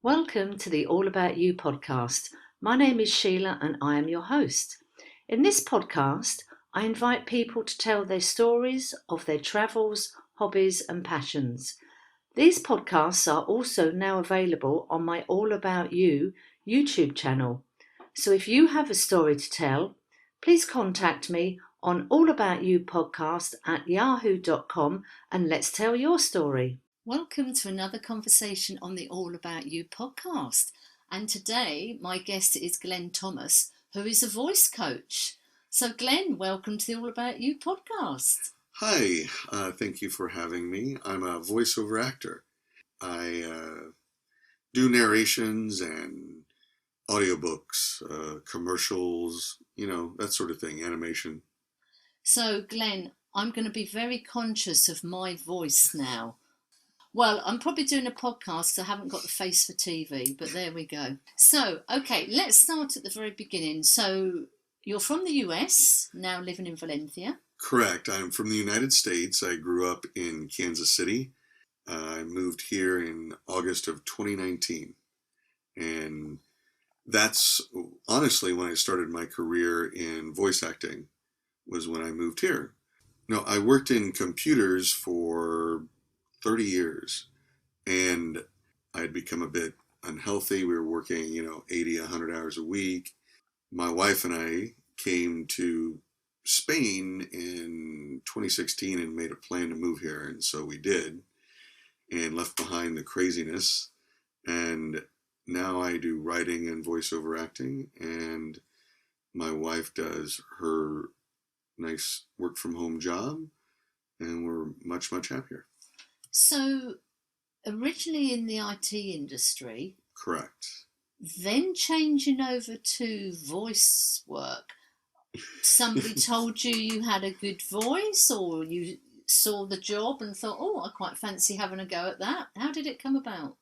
Welcome to the All About You podcast. My name is Sheila and I am your host. In this podcast, I invite people to tell their stories of their travels, hobbies, and passions. These podcasts are also now available on my All About You YouTube channel. So if you have a story to tell, please contact me on allaboutyoupodcast@yahoo.com and let's tell your story. Welcome to another conversation on the All About You podcast. And today my guest is Glenn Thomas, who is a voice coach. So Glenn, welcome to the All About You podcast. Hi, thank you for having me. I'm a voiceover actor. I do narrations and audiobooks, commercials, that sort of thing, animation. So Glenn, I'm going to be very conscious of my voice now. Well, I'm probably doing a podcast, so I haven't got the face for TV, but there we go. So, okay, let's start at the very beginning. So, you're from the US, now living in Valencia. Correct. I'm from the United States. I grew up in Kansas City. I moved here in August of 2019. And that's honestly when I started my career in voice acting, was when I moved here. No, I worked in computers for 30 years and I'd become a bit unhealthy. We were working, 80, 100 hours a week. My wife and I came to Spain in 2016 and made a plan to move here. And so we did, and left behind the craziness. And now I do writing and voiceover acting, and my wife does her nice work from home job, and we're much, much happier. So, originally in the IT industry. Correct. Then changing over to voice work. Somebody told you had a good voice, or you saw the job and thought, oh, I quite fancy having a go at that. How did it come about?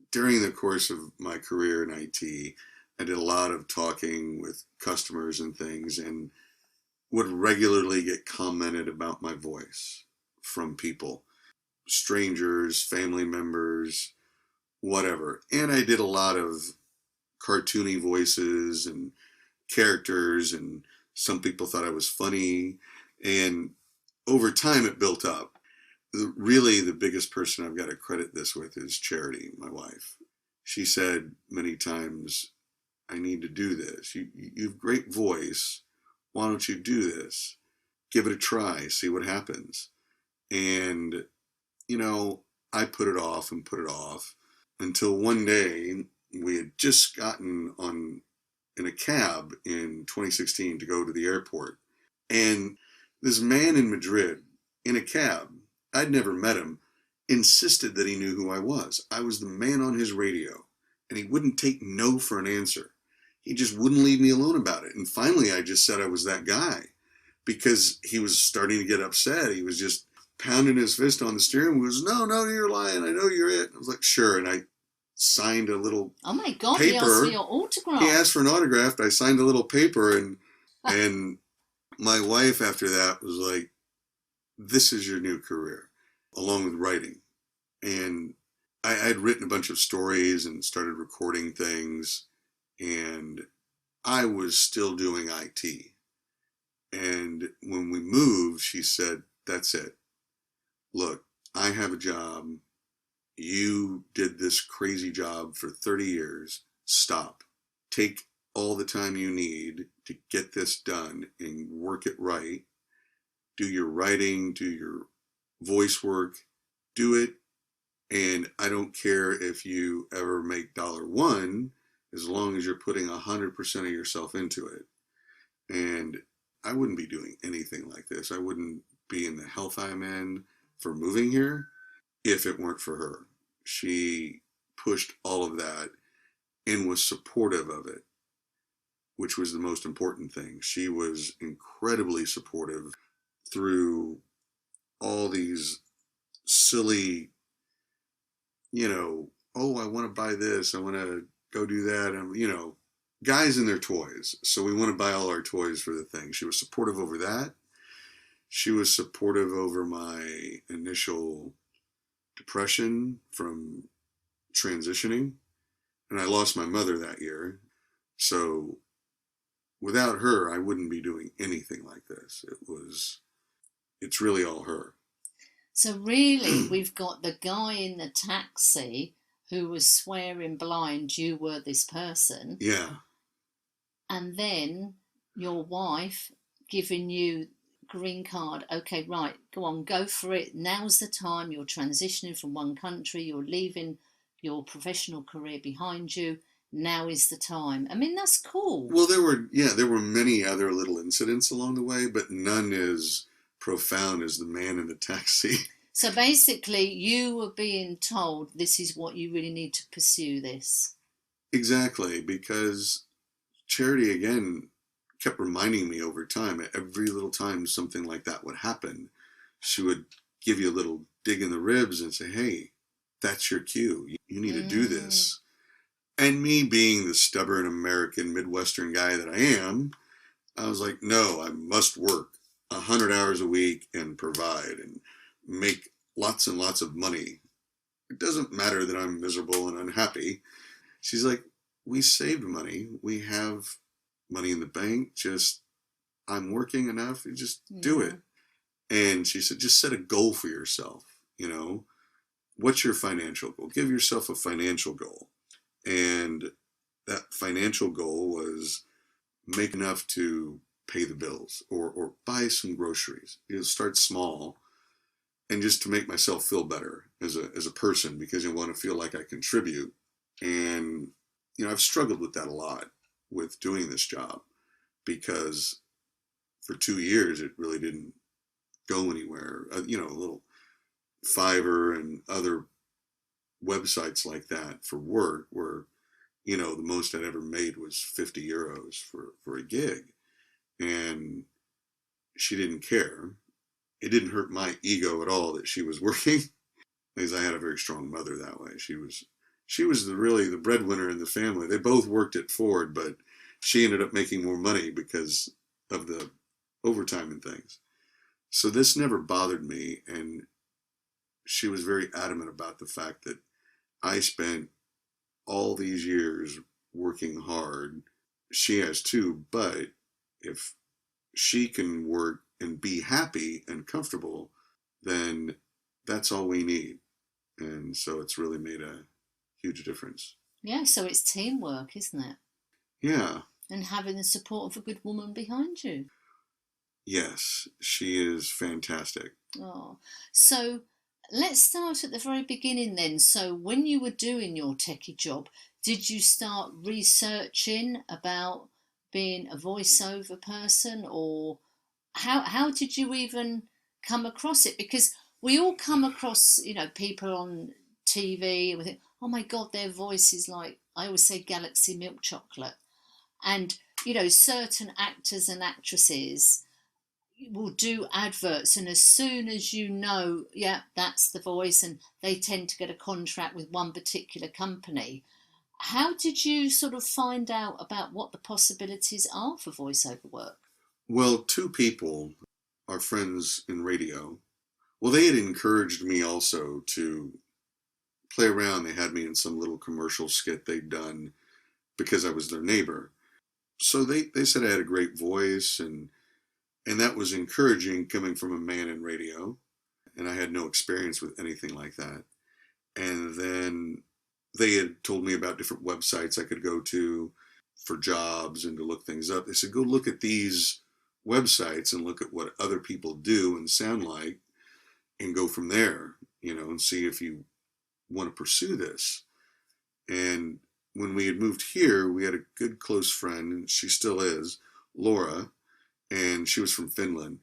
During the course of my career in IT, I did a lot of talking with customers and things, and would regularly get commented about my voice from people, strangers, family members, whatever. And I did a lot of cartoony voices and characters, and some people thought I was funny. And over time it built up. Really, the biggest person I've got to credit this with is Charity, my wife. She said many times, I need to do this. You have great voice. Why don't you do this? Give it a try, see what happens. And, I put it off and put it off until one day we had just gotten in a cab in 2016 to go to the airport. And this man in Madrid, in a cab, I'd never met him, insisted that he knew who I was. I was the man on his radio, and he wouldn't take no for an answer. He just wouldn't leave me alone about it. And finally, I just said I was that guy, because he was starting to get upset. He was just pounding his fist on the steering wheel. He was, no, you're lying. I know you're it. I was like, sure. And I signed a little oh my God, paper. He asked for your autograph. He asked for an autograph. I signed a little paper, and my wife after that was like, this is your new career, along with writing. And I'd written a bunch of stories and started recording things, and I was still doing IT. And when we moved, she said, that's it. Look, I have a job. You did this crazy job for 30 years. Stop. Take all the time you need to get this done and work it right. Do your writing, do your voice work, do it. And I don't care if you ever make $1, as long as you're putting 100% of yourself into it. And I wouldn't be doing anything like this. I wouldn't be in the health I'm in for moving here if it weren't for her. She pushed all of that and was supportive of it, which was the most important thing. She was incredibly supportive through all these silly, oh, I want to buy this, I want to go do that, and, guys and their toys. So we want to buy all our toys for the thing. She was supportive over that. She was supportive over my initial depression from transitioning. And I lost my mother that year. So without her, I wouldn't be doing anything like this. It's really all her. So really, we've got the guy in the taxi who was swearing blind you were this person. Yeah. And then your wife giving you green card. Okay, right, go on, go for it. Now's the time. You're transitioning from one country. You're leaving your professional career behind you. Now is the time. I mean, that's cool. Well, there were many other little incidents along the way, but none as profound as the man in the taxi. So basically, you were being told this is what you really need to pursue this. Exactly, because Charity, again, kept reminding me over time, at every little time something like that would happen, she would give you a little dig in the ribs and say, hey, that's your cue. You need to do this. And me being the stubborn American Midwestern guy that I am, I was like, no, I must work 100 hours a week and provide and make lots and lots of money. It doesn't matter that I'm miserable and unhappy. She's like, we saved money. We have money in the bank. Just, I'm working enough. You just do it. And she said, just set a goal for yourself. You know, what's your financial goal? Give yourself a financial goal. And that financial goal was make enough to pay the bills or buy some groceries. You know, start small, and just to make myself feel better as a person, because I want to feel like I contribute. And, you know, I've struggled with that a lot with doing this job, because for 2 years it really didn't go anywhere. You know, a little Fiverr and other websites like that for work where, you know, the most I'd ever made was 50 euros for a gig. And she didn't care. It didn't hurt my ego at all that she was working, because I had a very strong mother that way. She was really the breadwinner in the family. They both worked at Ford, but she ended up making more money because of the overtime and things. So this never bothered me. And she was very adamant about the fact that I spent all these years working hard. She has too, but if she can work and be happy and comfortable, then that's all we need. And so it's really made a huge difference. Yeah, so it's teamwork, isn't it? Yeah. And having the support of a good woman behind you. Yes, she is fantastic. Oh, so let's start at the very beginning then. So when you were doing your techie job, did you start researching about being a voiceover person, or how did you even come across it? Because we all come across, you know, people on TV and we think, oh my God, their voice is like, I always say, Galaxy milk chocolate. And, you know, certain actors and actresses will do adverts, and as soon as you know, yeah, that's the voice, and they tend to get a contract with one particular company. How did you sort of find out about what the possibilities are for voiceover work? Well, two people are friends in radio. Well, they had encouraged me also to play around. They had me in some little commercial skit they'd done because I was their neighbor. So they said I had a great voice, and that was encouraging coming from a man in radio. And I had no experience with anything like that. And then they had told me about different websites I could go to for jobs and to look things up. They said, go look at these websites and look at what other people do and sound like, and go from there, you know, and see if you want to pursue this. And when we had moved here, we had a good close friend, and she still is, Laura, and she was from Finland.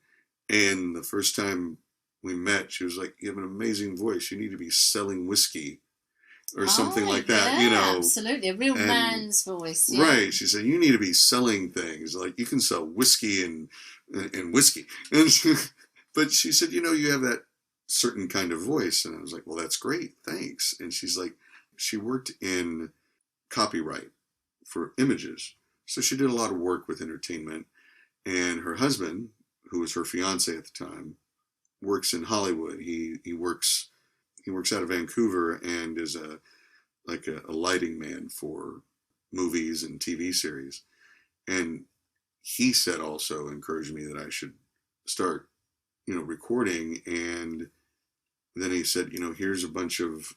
And the first time we met, she was like, you have an amazing voice. You need to be selling whiskey or something like that, yeah, you know. Absolutely, a real man's voice. Yeah. Right. She said, you need to be selling things. Like, you can sell whiskey and whiskey. And but she said, you know, you have that certain kind of voice. And I was like, well, that's great. Thanks. And she's like, she worked in copyright for images. So she did a lot of work with entertainment. And her husband, who was her fiance at the time, works in Hollywood. He works out of Vancouver and is a like a lighting man for movies and TV series. And he said also encouraged me that I should start, recording. And then he said, here's a bunch of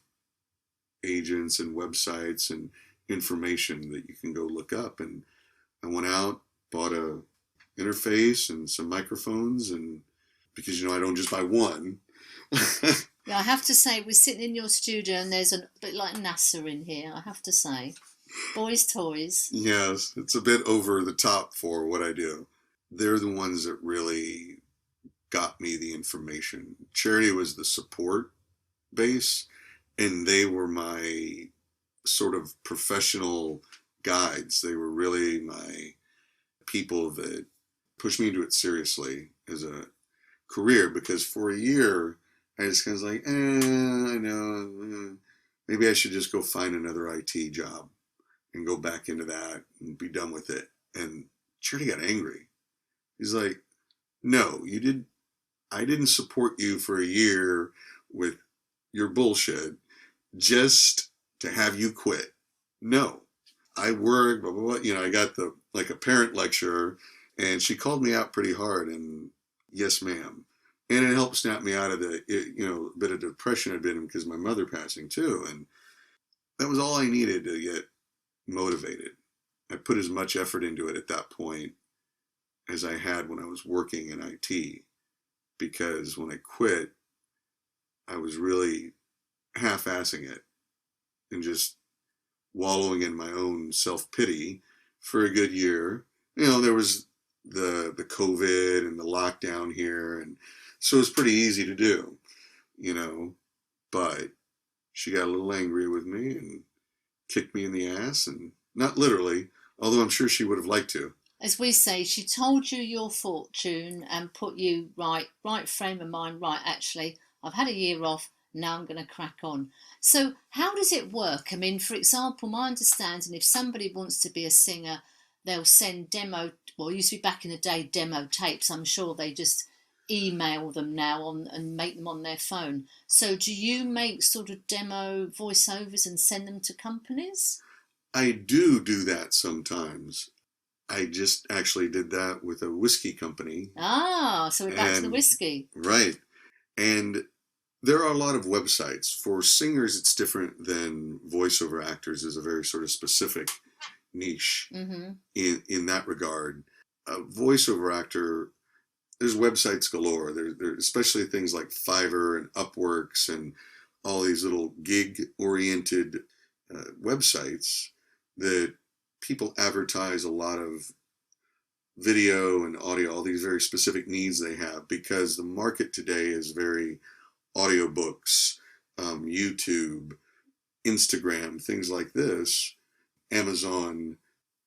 agents and websites and information that you can go look up. And I went out, bought a interface and some microphones, and because I don't just buy one. Yeah, I have to say, we're sitting in your studio and there's a bit like NASA in here, I have to say. Boys' toys. Yes, it's a bit over the top for what I do. They're the ones that really got me the information. Charity was the support base, and they were my sort of professional guides. They were really my people that pushed me into it seriously as a career, because for a year I just kind of was like, I know, maybe I should just go find another IT job and go back into that and be done with it. And Charity got angry. He's like, no, I didn't support you for a year with your bullshit just to have you quit. No, I worked, blah, blah, blah. I got like a parent lecturer, and she called me out pretty hard, and yes, ma'am. And it helped snap me out of the, a bit of depression I'd been in because my mother passing too. And that was all I needed to get motivated. I put as much effort into it at that point as I had when I was working in IT, because when I quit, I was really half-assing it and just wallowing in my own self-pity for a good year. There was the COVID and the lockdown here, and so it was pretty easy to do, but she got a little angry with me and kicked me in the ass, and not literally, although I'm sure she would have liked to. As we say, she told you your fortune and put you right frame of mind, right, actually, I've had a year off, now I'm going to crack on. So how does it work? I mean, for example, my understanding, if somebody wants to be a singer, they'll send it used to be back in the day, demo tapes. I'm sure they just email them now and make them on their phone. So do you make sort of demo voiceovers and send them to companies? I do that sometimes. I just actually did that with a whiskey company. So we're back to the whiskey. Right. And there are a lot of websites. For singers, it's different than voiceover actors. Is a very sort of specific niche in that regard. A voiceover actor, there's websites galore. There especially things like Fiverr and Upworks and all these little gig-oriented websites that people advertise a lot of video and audio, all these very specific needs they have, because the market today is very audiobooks, YouTube, Instagram, things like this, Amazon.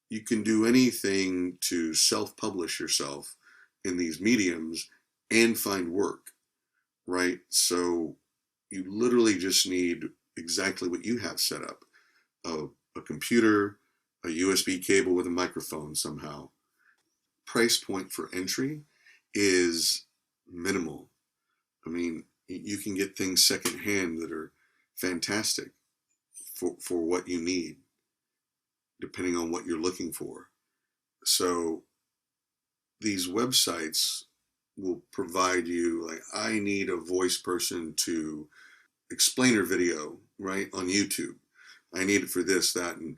You can do anything to self-publish yourself in these mediums and find work, right? So you literally just need exactly what you have set up, a computer, a USB cable with a microphone somehow. Price point for entry is minimal. I mean, you can get things secondhand that are fantastic for what you need, depending on what you're looking for. So these websites will provide you, like, I need a voice person to explain her video, right, on YouTube. I need it for this, that, and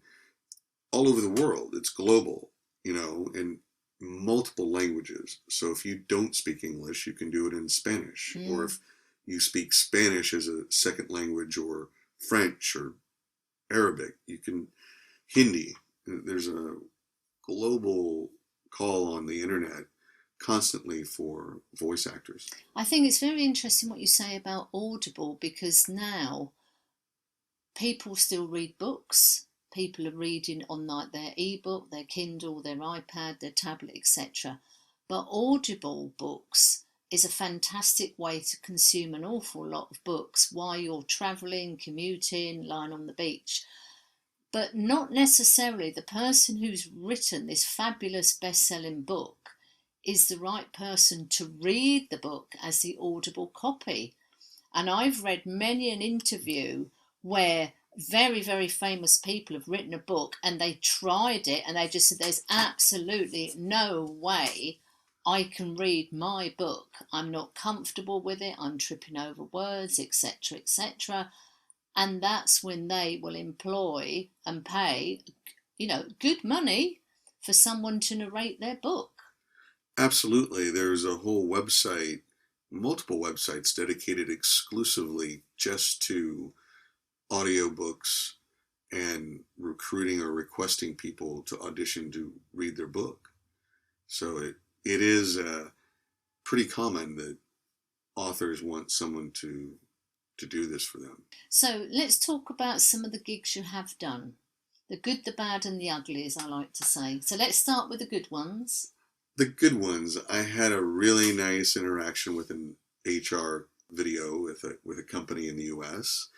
all over the world. It's global, in multiple languages. So if you don't speak English, you can do it in Spanish. Or if you speak Spanish as a second language, or French or Arabic, you can Hindi. There's a global call on the internet constantly for voice actors. I think it's very interesting what you say about Audible, because now people still read books. People are reading on like their ebook, their Kindle, their iPad, their tablet, etc. But Audible books is a fantastic way to consume an awful lot of books while you're travelling, commuting, lying on the beach. But not necessarily the person who's written this fabulous best-selling book is the right person to read the book as the Audible copy. And I've read many an interview where very, very famous people have written a book and they tried it and they just said, there's absolutely no way I can read my book. I'm not comfortable with it. I'm tripping over words, etc., etc. And that's when they will employ and pay, good money for someone to narrate their book. Absolutely. There's a whole website, multiple websites dedicated exclusively just to audiobooks and recruiting or requesting people to audition to read their book. So it is pretty common that authors want someone to do this for them. So let's talk about some of the gigs you have done. The good, the bad and the ugly, as I like to say. So let's start with the good ones. The good ones, I had a really nice interaction with an HR video with a company in the US.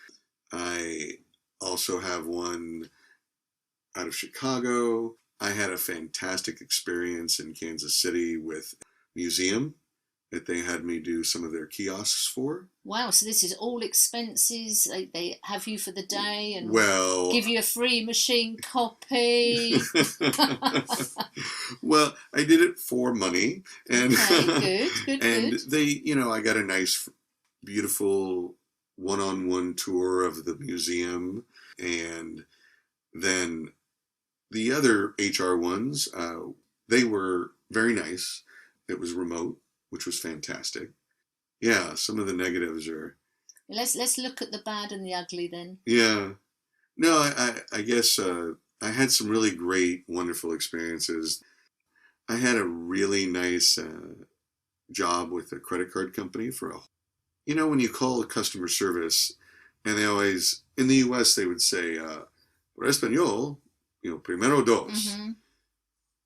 I also have one out of Chicago. I had a fantastic experience in Kansas City with a museum that they had me do some of their kiosks for. Wow, so this is all expenses. They have you for the day and give you a free machine copy. Well, I did it for money. And okay, good. And they, I got a nice, beautiful one-on-one tour of the museum. And then the other HR ones, they were very nice. It was remote, which was fantastic. Yeah, some of the negatives are... Let's look at the bad and the ugly then. Yeah. No, I guess I had some really great, wonderful experiences. I had a really nice job with a credit card company when you call a customer service, and they always, in the US, they would say, por español, primero dos. Mm-hmm.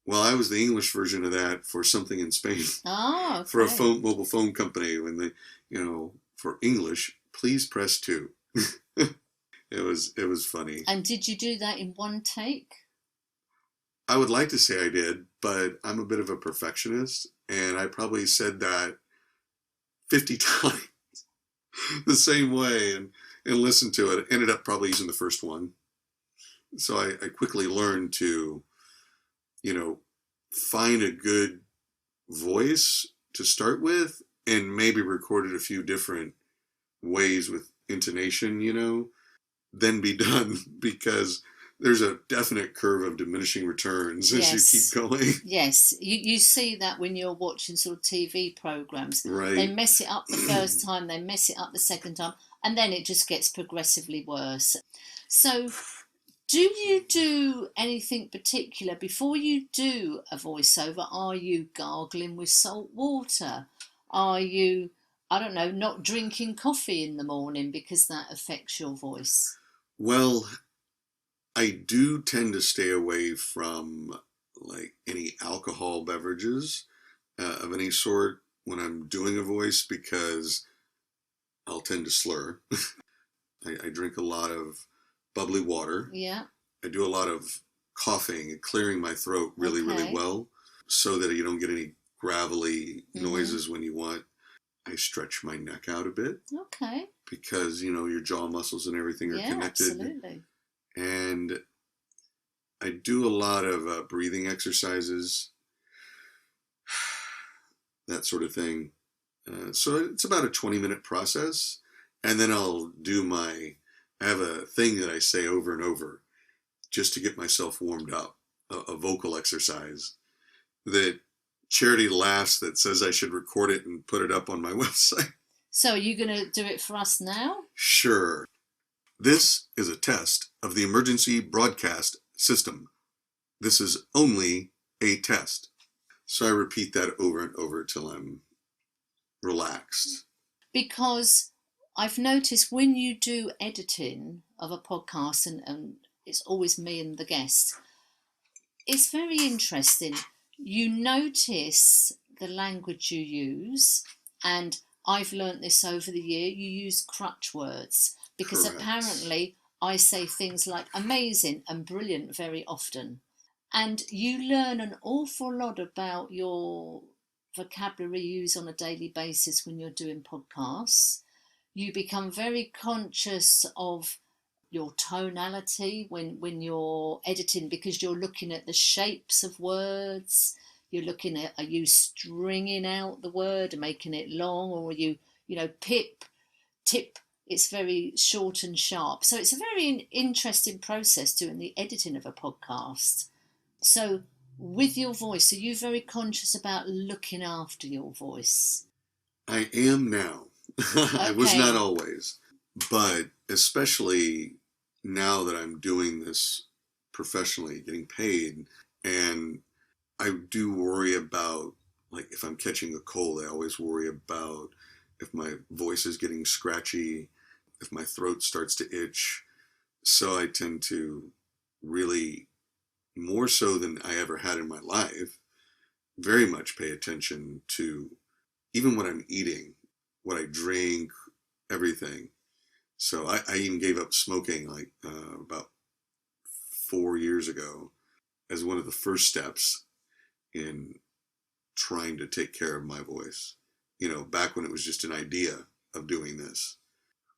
Well, I was the English version of that for something in Spain. Oh, okay. For a mobile phone company, when they, for English, please press 2. It was funny. And did you do that in one take? I would like to say I did, but I'm a bit of a perfectionist, and I probably said that 50 times the same way and listened to it. Ended up probably using the first one. So I quickly learned to, find a good voice to start with and maybe record it a few different ways with intonation, then be done, because there's a definite curve of diminishing returns as you keep going. Yes, you see that when you're watching sort of TV programs. Right. They mess it up the first time, they mess it up the second time, and then it just gets progressively worse. So do you do anything particular before you do a voiceover? Are you gargling with salt water? Are you, I don't know, not drinking coffee in the morning because that affects your voice? Well, I do tend to stay away from any alcohol beverages of any sort when I'm doing a voice, because I'll tend to slur. I drink a lot of bubbly water. Yeah. I do a lot of coughing and clearing my throat really well, so that you don't get any gravelly noises when you want. I stretch my neck out a bit. Okay. Because, your jaw muscles and everything are connected. Absolutely. And I do a lot of breathing exercises, that sort of thing. So it's about a 20-minute process. And then I'll do I have a thing that I say over and over just to get myself warmed up, a vocal exercise that Charity laughs, that says I should record it and put it up on my website. So are you going to do it for us now? Sure. This is a test of the emergency broadcast system. This is only a test. So I repeat that over and over till I'm relaxed. Because I've noticed when you do editing of a podcast, and it's always me and the guest, it's very interesting. You notice the language you use, and I've learnt this over the year, you use crutch words, because Correct. Apparently I say things like amazing and brilliant very often. And you learn an awful lot about your vocabulary you use on a daily basis when you're doing podcasts. You become very conscious of your tonality when you're editing, because you're looking at the shapes of words. You're looking at, are you stringing out the word and making it long, or are you, pip, tip? It's very short and sharp. So it's a very interesting process doing the editing of a podcast. So with your voice, are you very conscious about looking after your voice? I am now. I was Okay. not always, but especially now that I'm doing this professionally, getting paid, and I do worry about, like, if I'm catching a cold, I always worry about if my voice is getting scratchy, if my throat starts to itch. So I tend to really, more so than I ever had in my life, very much pay attention to even what I'm eating, what I drink, everything. So I even gave up smoking like about 4 years ago as one of the first steps in trying to take care of my voice. Back when it was just an idea of doing this.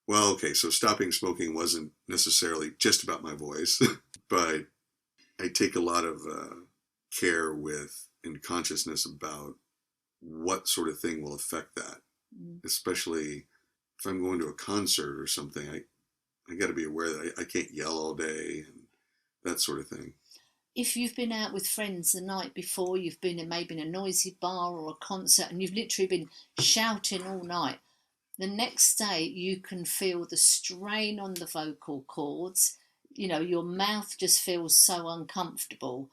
Well, okay, so stopping smoking wasn't necessarily just about my voice, but I take a lot of care with and consciousness about what sort of thing will affect that. Especially if I'm going to a concert or something, I got to be aware that I can't yell all day and that sort of thing. If you've been out with friends the night before, you've been in maybe in a noisy bar or a concert, and you've literally been shouting all night, the next day you can feel the strain on the vocal cords. Your mouth just feels so uncomfortable.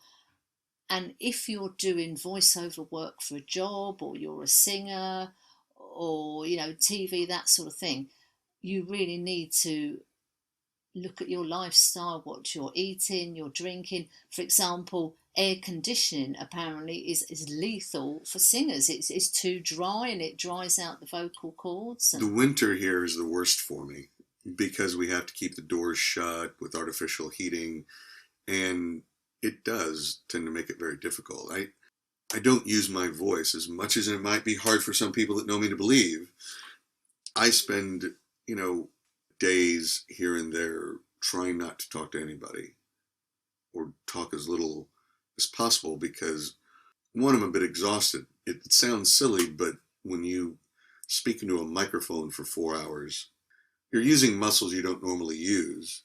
And if you're doing voiceover work for a job, or you're a singer, or TV, that sort of thing, you really need to look at your lifestyle, what you're eating, you're drinking. For example, air conditioning apparently is lethal for singers. It's too dry and it dries out the vocal cords. The winter here is the worst for me because we have to keep the doors shut with artificial heating, and it does tend to make it very difficult. I don't use my voice as much as it might be hard for some people that know me to believe. I spend, days here and there trying not to talk to anybody or talk as little as possible because, one, I'm a bit exhausted. It sounds silly, but when you speak into a microphone for 4 hours, you're using muscles you don't normally use,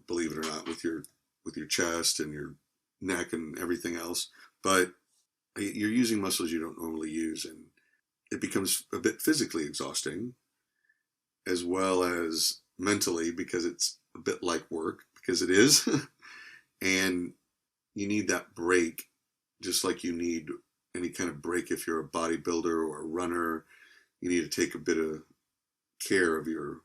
believe it or not, with your chest and your neck and everything else. But you're using muscles you don't normally use, and it becomes a bit physically exhausting as well as mentally, because it's a bit like work, because it is. And you need that break, just like you need any kind of break if you're a bodybuilder or a runner. You need to take a bit of care of your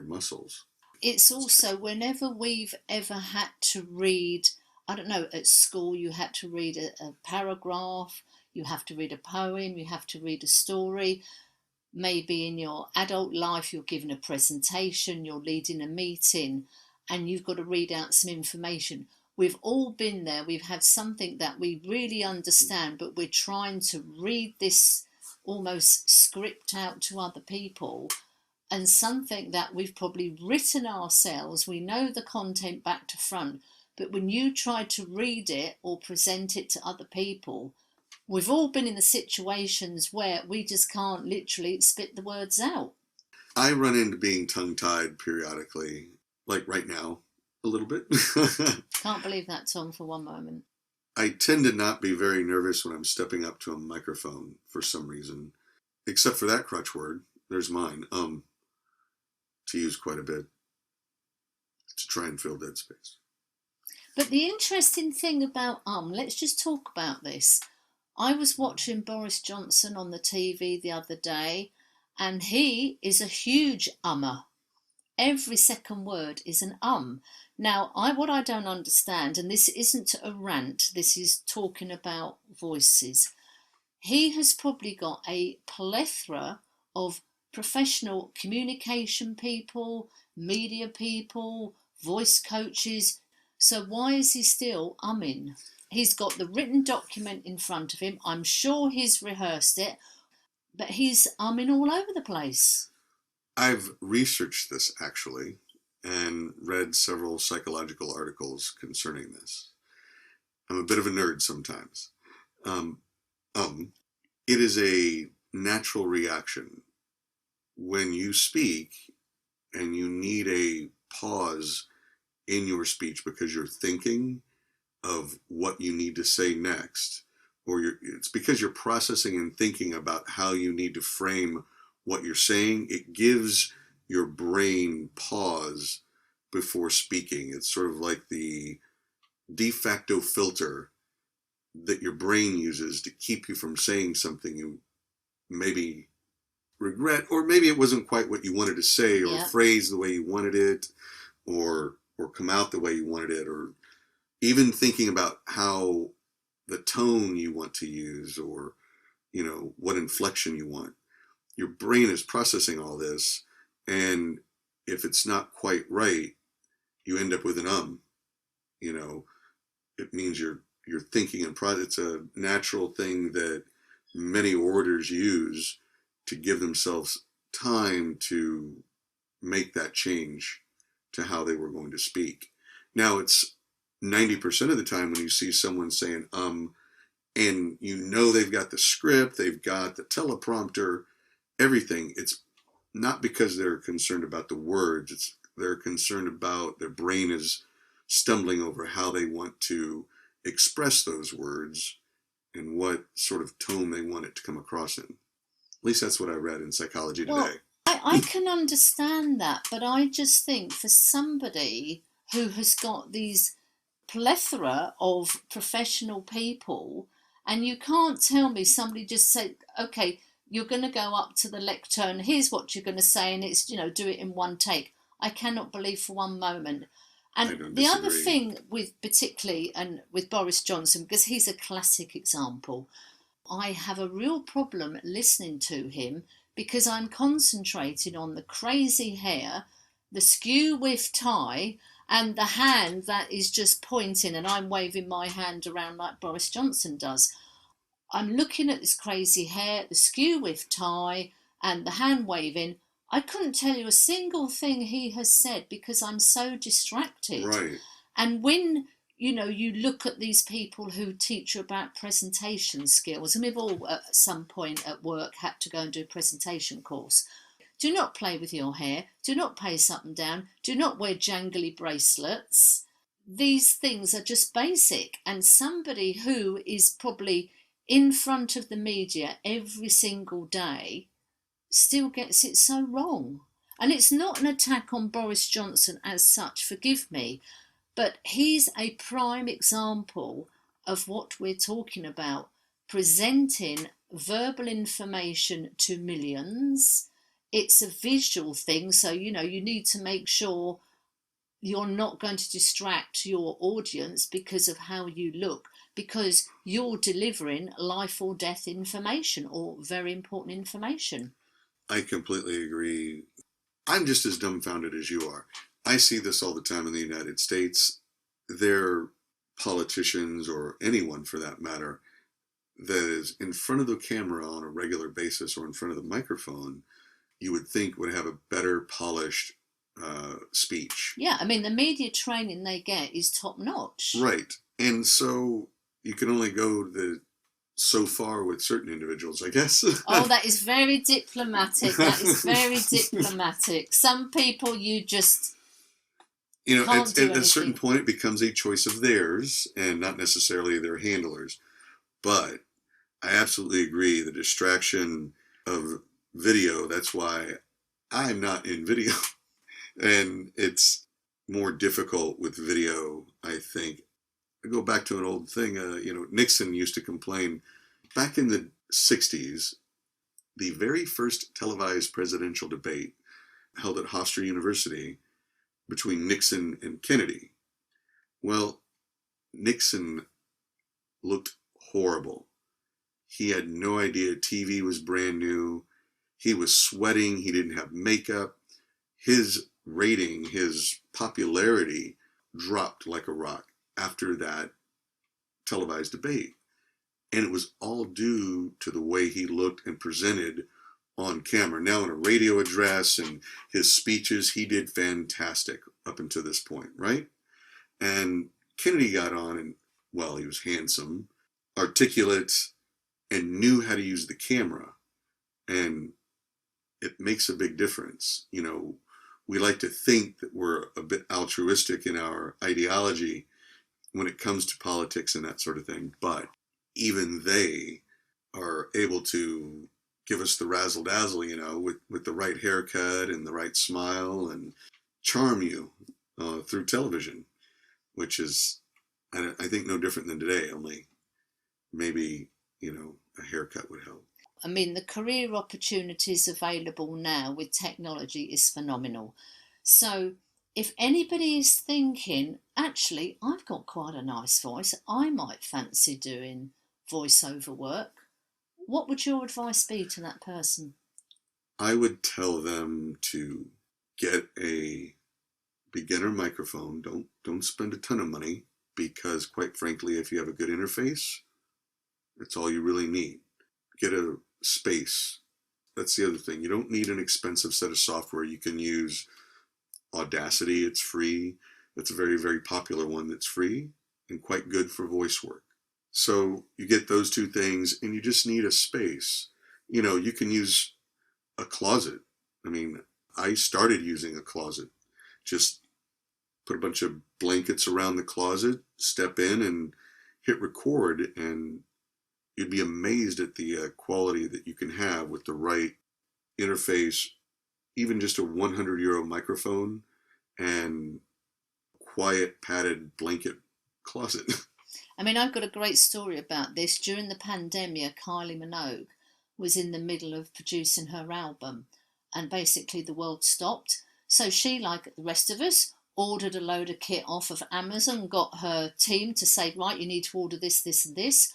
muscles. It's also, whenever we've ever had to read, I don't know, at school you had to read a paragraph, you have to read a poem, you have to read a story. Maybe in your adult life you're giving a presentation, you're leading a meeting, and you've got to read out some information. We've all been there. We've had something that we really understand, but we're trying to read this almost script out to other people, and something that we've probably written ourselves. We know the content back to front, but when you try to read it or present it to other people, we've all been in the situations where we just can't literally spit the words out. I run into being tongue-tied periodically, like right now, a little bit. Can't believe that, Tom, for one moment. I tend to not be very nervous when I'm stepping up to a microphone for some reason, except for that crutch word. There's mine. To use quite a bit to try and fill dead space. But the interesting thing about let's just talk about this. I was watching Boris Johnson on the TV the other day, and he is a huge ummer. Every second word is an Now, what I don't understand, and this isn't a rant, this is talking about voices. He has probably got a plethora of professional communication people, media people, voice coaches. So why is he still umming? He's got the written document in front of him. I'm sure he's rehearsed it, but he's umming all over the place. I've researched this, actually, and read several psychological articles concerning this. I'm a bit of a nerd sometimes. Um, it is a natural reaction when you speak and you need a pause in your speech because you're thinking of what you need to say next, or it's because you're processing and thinking about how you need to frame what you're saying. It gives your brain pause before speaking. It's sort of like the de facto filter that your brain uses to keep you from saying something you maybe regret, or maybe it wasn't quite what you wanted to say, or Yeah. phrase the way you wanted it, or come out the way you wanted it, or even thinking about how the tone you want to use, or what inflection you want. Your brain is processing all this, and if it's not quite right, you end up with an it means you're thinking and it's a natural thing that many orators use to give themselves time to make that change to how they were going to speak. Now, it's 90% of the time when you see someone saying and they've got the script, they've got the teleprompter, everything, it's not because they're concerned about the words, they're concerned about their brain is stumbling over how they want to express those words and what sort of tone they want it to come across in. At least that's what I read in Psychology Today. I can understand that, but I just think for somebody who has got these plethora of professional people, and you can't tell me somebody just said, okay, you're going to go up to the lectern, here's what you're going to say, and it's, do it in one take. I cannot believe for one moment. And the other thing with particularly, and with Boris Johnson, because he's a classic example, I have a real problem listening to him because I'm concentrating on the crazy hair, the skew with tie, and the hand that is just pointing, and I'm waving my hand around like Boris Johnson does. I'm looking at this crazy hair, the skew with tie, and the hand waving. I couldn't tell you a single thing he has said because I'm so distracted. Right. And when you look at these people who teach you about presentation skills, and we've all at some point at work had to go and do a presentation course. Do not play with your hair. Do not pace up and down. Do not wear jangly bracelets. These things are just basic. And somebody who is probably in front of the media every single day still gets it so wrong. And it's not an attack on Boris Johnson as such, forgive me, but he's a prime example of what we're talking about, presenting verbal information to millions. It's a visual thing, so you need to make sure you're not going to distract your audience because of how you look, because you're delivering life or death information, or very important information. I completely agree. I'm just as dumbfounded as you are. I see this all the time in the United States. There politicians, or anyone for that matter, that is in front of the camera on a regular basis or in front of the microphone, you would think would have a better polished speech. Yeah, I mean, the media training they get is top notch. Right. And so you can only go so far with certain individuals, I guess. Oh, that is very diplomatic. That is very diplomatic. Some people you just at a certain point it becomes a choice of theirs and not necessarily their handlers. But I absolutely agree, the distraction of video, that's why I'm not in video. And it's more difficult with video, I think. I go back to an old thing, Nixon used to complain back in the 60s, the very first televised presidential debate held at Hofstra University between Nixon and Kennedy. Well, Nixon looked horrible. He had no idea TV was brand new. He was sweating. He didn't have makeup. His rating, his popularity dropped like a rock after that televised debate. And it was all due to the way he looked and presented on camera. Now in a radio address and his speeches, he did fantastic. up until this point, right? And Kennedy got on and, well, he was handsome, articulate, and knew how to use the camera. And it makes a big difference. You know, we like to think that we're a bit altruistic in our ideology when it comes to politics and that sort of thing, but even they are able to give us the razzle dazzle, you know, with the right haircut and the right smile and charm you through television, which is, I think, no different than today, only maybe, you know, a haircut would help. I mean, the career opportunities available now with technology is phenomenal. So, if anybody is thinking, actually, I've got quite a nice voice, I might fancy doing voiceover work, what would your advice be to that person? I would tell them to get a beginner microphone. Don't spend a ton of money, because quite frankly, if you have a good interface, that's all you really need. Get a space. That's the other thing. You don't need an expensive set of software. You can use Audacity. It's free. That's a very, very popular one that's free and quite good for voice work. So you get those two things, and you just need a space. You know, you can use a closet. I mean, I started using a closet. Just put a bunch of blankets around the closet, step in and hit record, and you'd be amazed at the quality that you can have with the right interface, even just a €100 microphone and quiet padded blanket closet. I mean, I've got a great story about this. During the pandemic, Kylie Minogue was in the middle of producing her album, and basically the world stopped. So she, like the rest of us, ordered a load of kit off of Amazon, got her team to say, right, you need to order this, this, and this.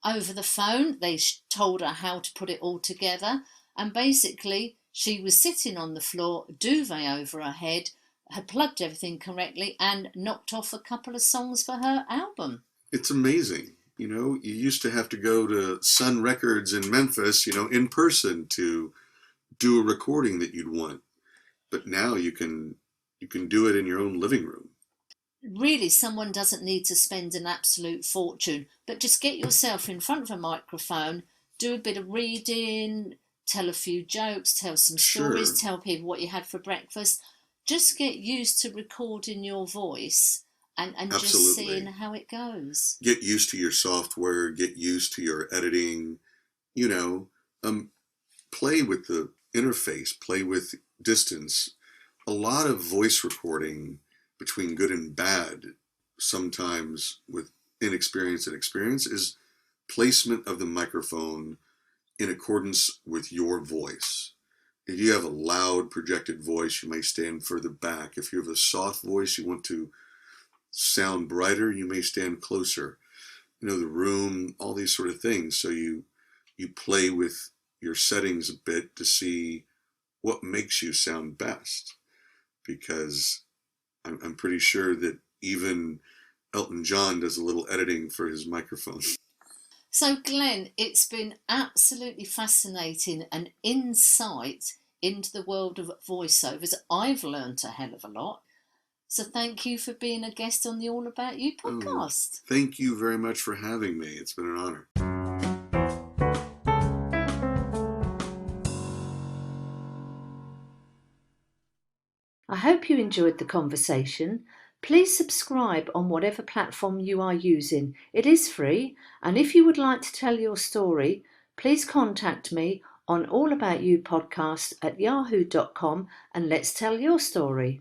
Over the phone, they told her how to put it all together, and basically she was sitting on the floor, duvet over her head, had plugged everything correctly, and knocked off a couple of songs for her album. It's amazing. You know, you used to have to go to Sun Records in Memphis, you know, in person to do a recording that you'd want. But now you can do it in your own living room. Really, someone doesn't need to spend an absolute fortune, but just get yourself in front of a microphone, do a bit of reading, tell a few jokes, tell some stories, Sure. tell people what you had for breakfast. Just get used to recording your voice and just Absolutely. seeing how it goes. Get used to your software, get used to your editing, you know, play with the interface, play with distance. A lot of voice recording, between good and bad, sometimes with inexperience and experience, is placement of the microphone in accordance with your voice. If you have a loud projected voice, you may stand further back. If you have a soft voice, you want to sound brighter, you may stand closer. You know, the room, all these sort of things. So you play with your settings a bit to see what makes you sound best. Because I'm pretty sure that even Elton John does a little editing for his microphone. So, Glenn, it's been absolutely fascinating, an insight into the world of voiceovers. I've learned a hell of a lot. So thank you for being a guest on the All About You podcast. Thank you very much for having me. It's been an honor. I hope you enjoyed the conversation. Please subscribe on whatever platform you are using. It is free, and if you would like to tell your story, please contact me on allaboutyoupodcast@yahoo.com and let's tell your story.